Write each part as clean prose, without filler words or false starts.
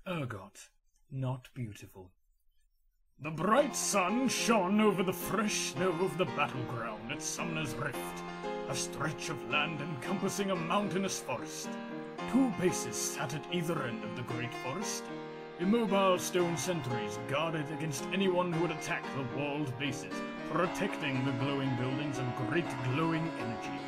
Urgot, not beautiful. The bright sun shone over the fresh snow of the battleground at Sumner's Rift, a stretch of land encompassing a mountainous forest. Two bases sat at either end of the great forest. Immobile stone sentries guarded against anyone who would attack the walled bases, protecting the glowing buildings of great glowing energy.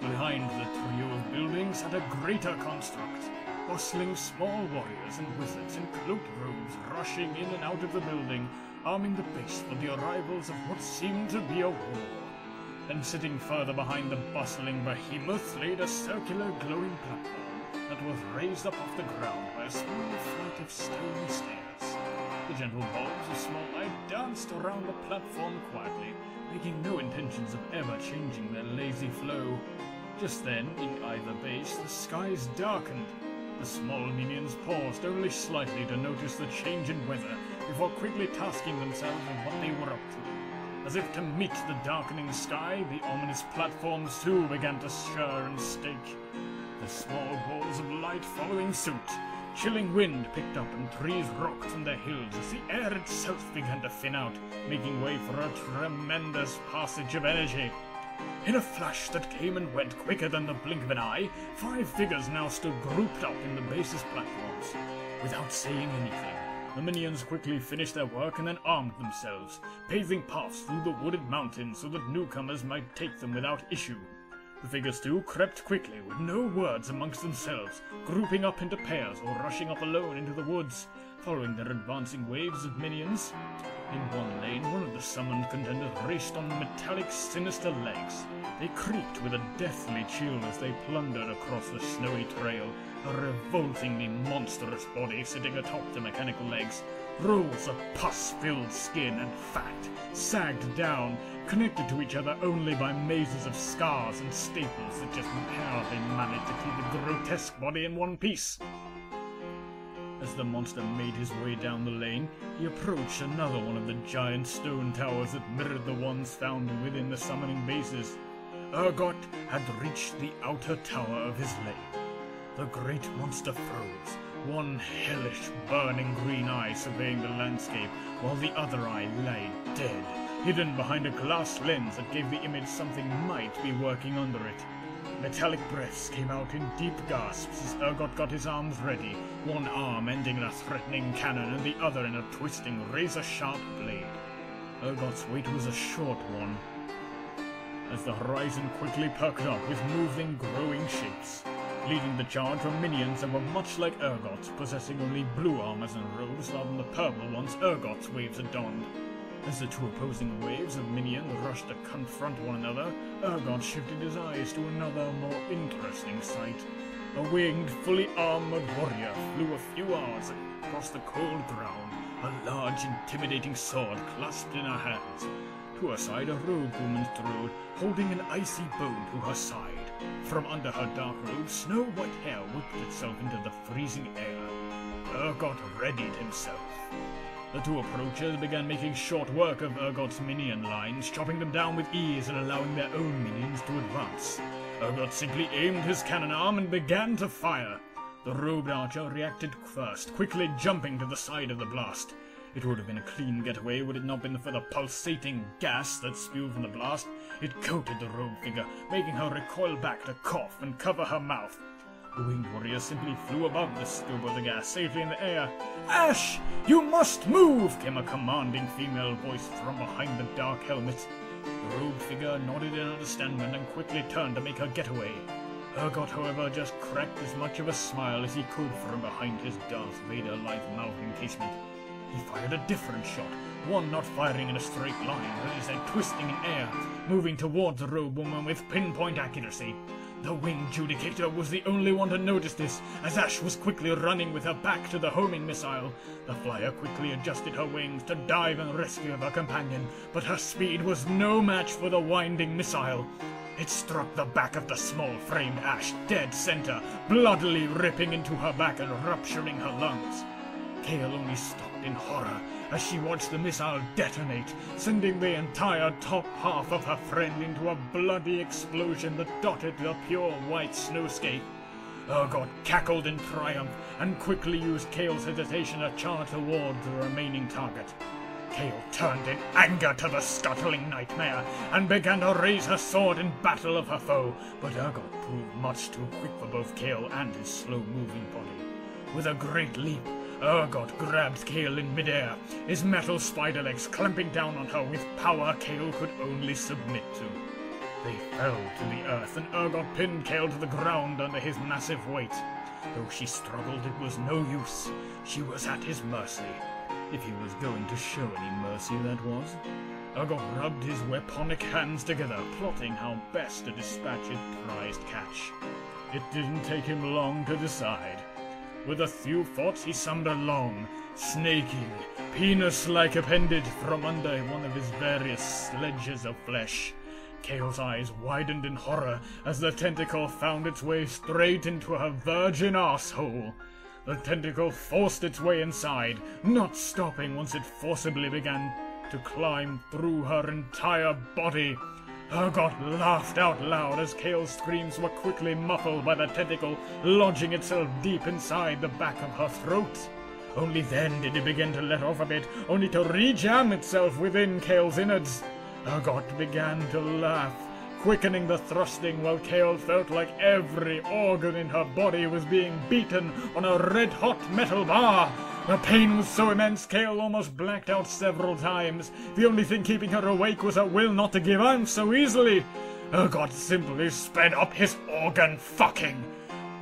Behind the trio of buildings sat a greater construct, bustling small warriors and wizards in cloaked robes rushing in and out of the building, arming the base for the arrivals of what seemed to be a war. And sitting further behind the bustling behemoth laid a circular glowing platform that was raised up off the ground by a small flight of stone stairs. The gentle balls of small light danced around the platform quietly, making no intentions of ever changing their lazy flow. Just then, in either base, the skies darkened. The small minions paused only slightly to notice the change in weather before quickly tasking themselves with what they were up to. As if to meet the darkening sky, the ominous platforms too began to stir and stake. The small balls of light following suit. Chilling wind picked up and trees rocked from the hills as the air itself began to thin out, making way for a tremendous passage of energy. In a flash that came and went quicker than the blink of an eye, 5 figures now stood grouped up in the base's platforms. Without saying anything, the minions quickly finished their work and then armed themselves, paving paths through the wooded mountains so that newcomers might take them without issue. The figures too crept quickly, with no words amongst themselves, grouping up into pairs or rushing up alone into the woods, following their advancing waves of minions. In one lane, one of the summoned contenders raced on metallic, sinister legs. They creaked with a deathly chill as they plundered across the snowy trail, a revoltingly monstrous body sitting atop the mechanical legs. Rolls of pus-filled skin and fat sagged down, connected to each other only by mazes of scars and staples that just barely managed to keep the grotesque body in one piece. As the monster made his way down the lane, he approached another one of the giant stone towers that mirrored the ones found within the summoning bases. Urgot had reached the outer tower of his lane. The great monster froze, one hellish, burning green eye surveying the landscape, while the other eye lay dead, hidden behind a glass lens that gave the image something might be working under it. Metallic breaths came out in deep gasps as Urgot got his arms ready, one arm ending in a threatening cannon and the other in a twisting, razor-sharp blade. Urgot's wait was a short one, as the horizon quickly perked up with moving, growing shapes. Leading the charge were minions that were much like Urgot's, possessing only blue armors and robes rather than the purple ones Urgot's waves had donned. As the two opposing waves of minions rushed to confront one another, Urgot shifted his eyes to another, more interesting sight. A winged, fully armored warrior flew a few hours across the cold ground, a large, intimidating sword clasped in her hands. To her side, a robe woman strode, holding an icy bow to her side. From under her dark robe, snow-white hair whipped itself into the freezing air. Urgot readied himself. The two approachers began making short work of Urgot's minion lines, chopping them down with ease and allowing their own minions to advance. Urgot simply aimed his cannon arm and began to fire. The robed archer reacted first, quickly jumping to the side of the blast. It would have been a clean getaway were it not been for the pulsating gas that spewed from the blast. It coated the robed figure, making her recoil back to cough and cover her mouth. The winged warrior simply flew above the scoop of the gas, safely in the air. "Ash, you must move!" came a commanding female voice from behind the dark helmet. The robed figure nodded in understanding and quickly turned to make her getaway. Urgot, however, just cracked as much of a smile as he could from behind his Darth Vader-like mouth encasement. He fired a different shot, one not firing in a straight line, but instead twisting in air, moving towards the robe woman with pinpoint accuracy. The winged judicator was the only one to notice this, as Ash was quickly running with her back to the homing missile. The flyer quickly adjusted her wings to dive and rescue her companion, but her speed was no match for the winding missile. It struck the back of the small-framed Ash dead center, bloodily ripping into her back and rupturing her lungs. Kale only stopped in horror as she watched the missile detonate, sending the entire top half of her friend into a bloody explosion that dotted the pure white snowscape. Urgot cackled in triumph and quickly used Kale's hesitation to charge towards the remaining target. Kale turned in anger to the scuttling nightmare and began to raise her sword in battle of her foe, but Urgot proved much too quick for both Kale and his slow-moving body. With a great leap, Urgot grabbed Kale in midair, his metal spider legs clamping down on her with power Kale could only submit to. They fell to the earth, and Urgot pinned Kale to the ground under his massive weight. Though she struggled, it was no use. She was at his mercy. If he was going to show any mercy, that was. Urgot rubbed his weaponic hands together, plotting how best to dispatch his prized catch. It didn't take him long to decide. With a few thoughts, he summoned a long, snaking, penis-like appendage from under one of his various sledges of flesh. Kale's eyes widened in horror as the tentacle found its way straight into her virgin asshole. The tentacle forced its way inside, not stopping once it forcibly began to climb through her entire body. Urgot laughed out loud as Kale's screams were quickly muffled by the tentacle lodging itself deep inside the back of her throat. Only then did it begin to let off a bit, only to re-jam itself within Kale's innards. Urgot began to laugh, quickening the thrusting while Kale felt like every organ in her body was being beaten on a red-hot metal bar. The pain was so immense Kale almost blacked out several times. The only thing keeping her awake was her will not to give in so easily. Urgot simply sped up his organ fucking.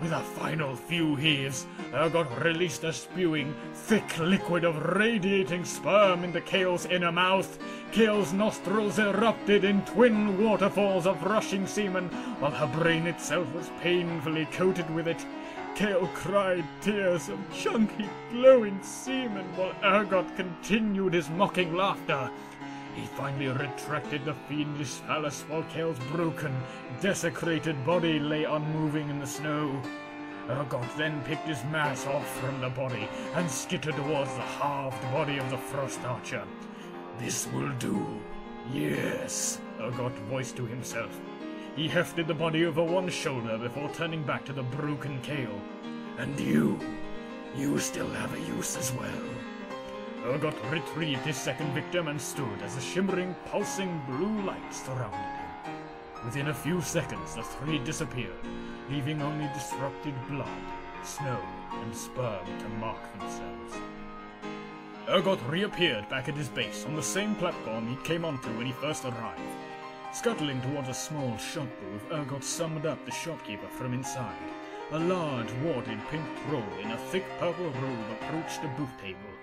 With a final few heaves, Urgot released a spewing, thick liquid of radiating sperm into Kale's inner mouth. Kale's nostrils erupted in twin waterfalls of rushing semen, while her brain itself was painfully coated with it. Kale cried tears of chunky, glowing semen while Urgot continued his mocking laughter. He finally retracted the fiendish phallus while Kale's broken, desecrated body lay unmoving in the snow. Urgot then picked his mass off from the body and skittered towards the halved body of the Frost Archer. "This will do. Yes," Urgot voiced to himself. He hefted the body over one shoulder before turning back to the broken Kale. "And you still have a use as well." Urgot retrieved his second victim and stood as a shimmering, pulsing blue light surrounded him. Within a few seconds, the three disappeared, leaving only disrupted blood, snow, and sperm to mark themselves. Urgot reappeared back at his base on the same platform he came onto when he first arrived. Scuttling towards a small shop booth, Urgot summoned up the shopkeeper from inside. A large, warded pink troll in a thick purple robe approached the booth table.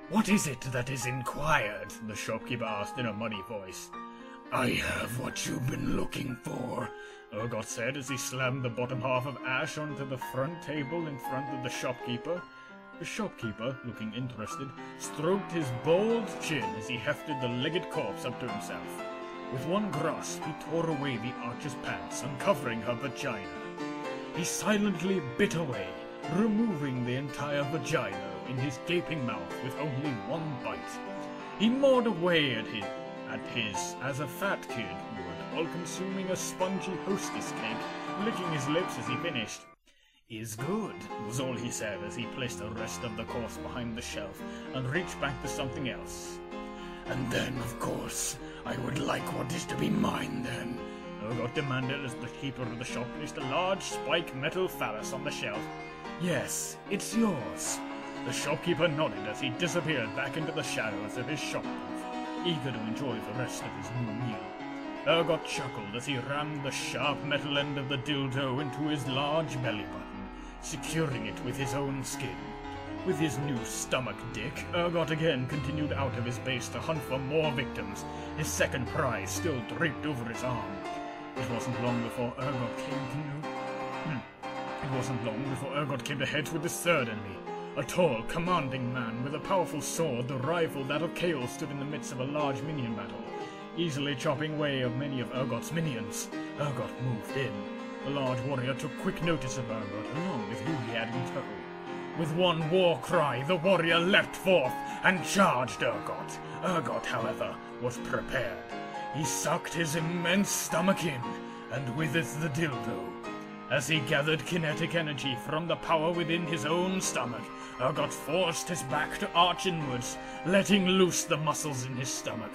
"What is it that is inquired?" the shopkeeper asked in a muddy voice. "I have what you've been looking for," Urgot said as he slammed the bottom half of ash onto the front table in front of the shopkeeper. The shopkeeper, looking interested, stroked his bald chin as he hefted the legged corpse up to himself. With one grasp, he tore away the archer's pants, uncovering her vagina. He silently bit away, removing the entire vagina in his gaping mouth with only one bite. He gnawed away at his as a fat kid would, while consuming a spongy hostess cake, licking his lips as he finished. "Is good," was all he said as he placed the rest of the course behind the shelf and reached back to something else. "And then, of course, I would like what is to be mine then," Urgot demanded as the keeper of the shop placed a large spike metal phallus on the shelf. "Yes, it's yours." The shopkeeper nodded as he disappeared back into the shadows of his shop booth, eager to enjoy the rest of his new meal. Urgot chuckled as he rammed the sharp metal end of the dildo into his large belly button, securing it with his own skin. With his new stomach dick, Urgot again continued out of his base to hunt for more victims, his second prize still draped over his arm. It wasn't long before Urgot came to heads with his third enemy. A tall, commanding man with a powerful sword that rivaled that of Kale stood in the midst of a large minion battle, easily chopping away of many of Urgot's minions. Urgot moved in. The large warrior took quick notice of Urgot, along with who he had in tow. With one war cry, the warrior leapt forth and charged Urgot. Urgot, however, was prepared. He sucked his immense stomach in, and with it the dildo. As he gathered kinetic energy from the power within his own stomach, Urgot forced his back to arch inwards, letting loose the muscles in his stomach.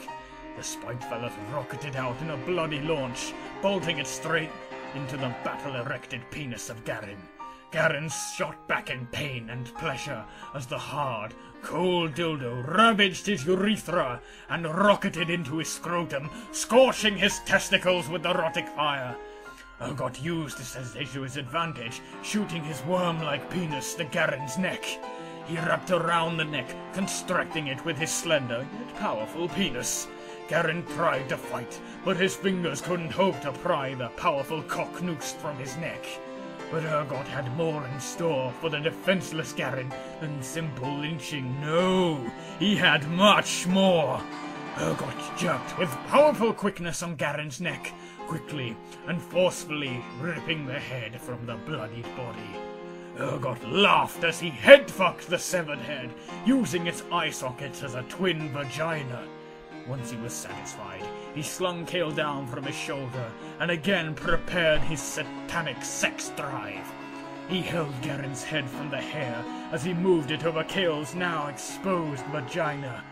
The spiked feathers rocketed out in a bloody launch, bolting it straight into the battle-erected penis of Garin. Garin shot back in pain and pleasure as the hard, cold dildo ravaged his urethra and rocketed into his scrotum, scorching his testicles with erotic fire. Urgot used this to his advantage, shooting his worm-like penis to Garin's neck. He wrapped around the neck, constricting it with his slender yet powerful penis. Garin tried to fight, but his fingers couldn't hope to pry the powerful cock noose from his neck. But Urgot had more in store for the defenseless Garin than simple lynching. No, he had much more. Urgot jerked with powerful quickness on Garin's neck, quickly and forcefully ripping the head from the bloodied body. Urgot laughed as he head-fucked the severed head, using its eye sockets as a twin vagina. Once he was satisfied, he slung Kale down from his shoulder and again prepared his satanic sex drive. He held Garin's head from the hair as he moved it over Kale's now exposed vagina.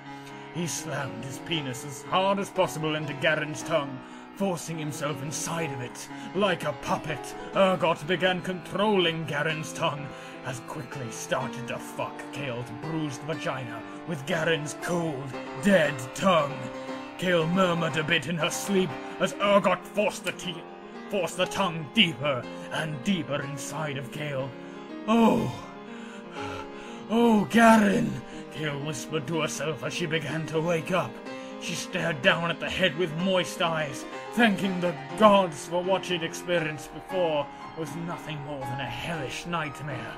He slammed his penis as hard as possible into Garin's tongue, forcing himself inside of it. Like a puppet, Urgot began controlling Garin's tongue, as quickly started to fuck Kale's bruised vagina with Garin's cold, dead tongue. Kale murmured a bit in her sleep as Urgot forced the tongue deeper and deeper inside of Kale. Oh, Garin, Kale whispered to herself as she began to wake up. She stared down at the head with moist eyes, thanking the gods for what she'd experienced before was nothing more than a hellish nightmare.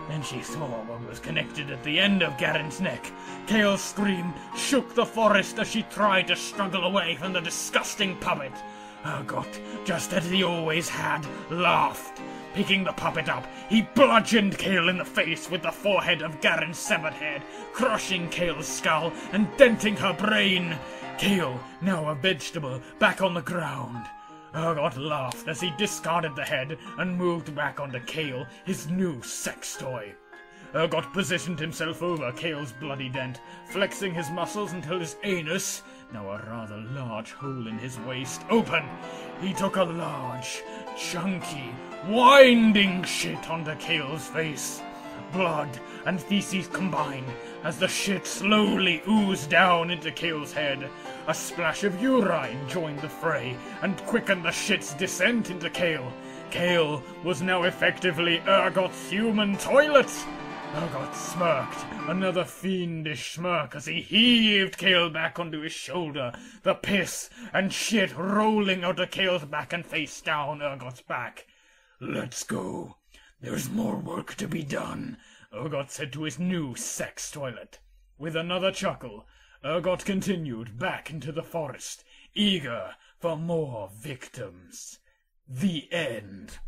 Then she saw what was connected at the end of Garin's neck. Kale's scream shook the forest as she tried to struggle away from the disgusting puppet. Urgot, just as he always had, laughed. Picking the puppet up, he bludgeoned Kale in the face with the forehead of Garin's severed head, crushing Kale's skull and denting her brain. Kale, now a vegetable, back on the ground. Urgot laughed as he discarded the head and moved back onto Kale, his new sex toy. Urgot positioned himself over Kale's bloody dent, flexing his muscles until his anus, now a rather large hole in his waist, open. He took a large, chunky, winding shit onto Kale's face. Blood and feces combined as the shit slowly oozed down into Kale's head. A splash of urine joined the fray and quickened the shit's descent into Kale. Kale was now effectively Urgot's human toilet. Urgot smirked, another fiendish smirk as he heaved Kale back onto his shoulder, the piss and shit rolling out of Kale's back and face down Urgot's back. "Let's go. There's more work to be done," Urgot said to his new sex toilet. With another chuckle, Urgot continued back into the forest, eager for more victims. The end.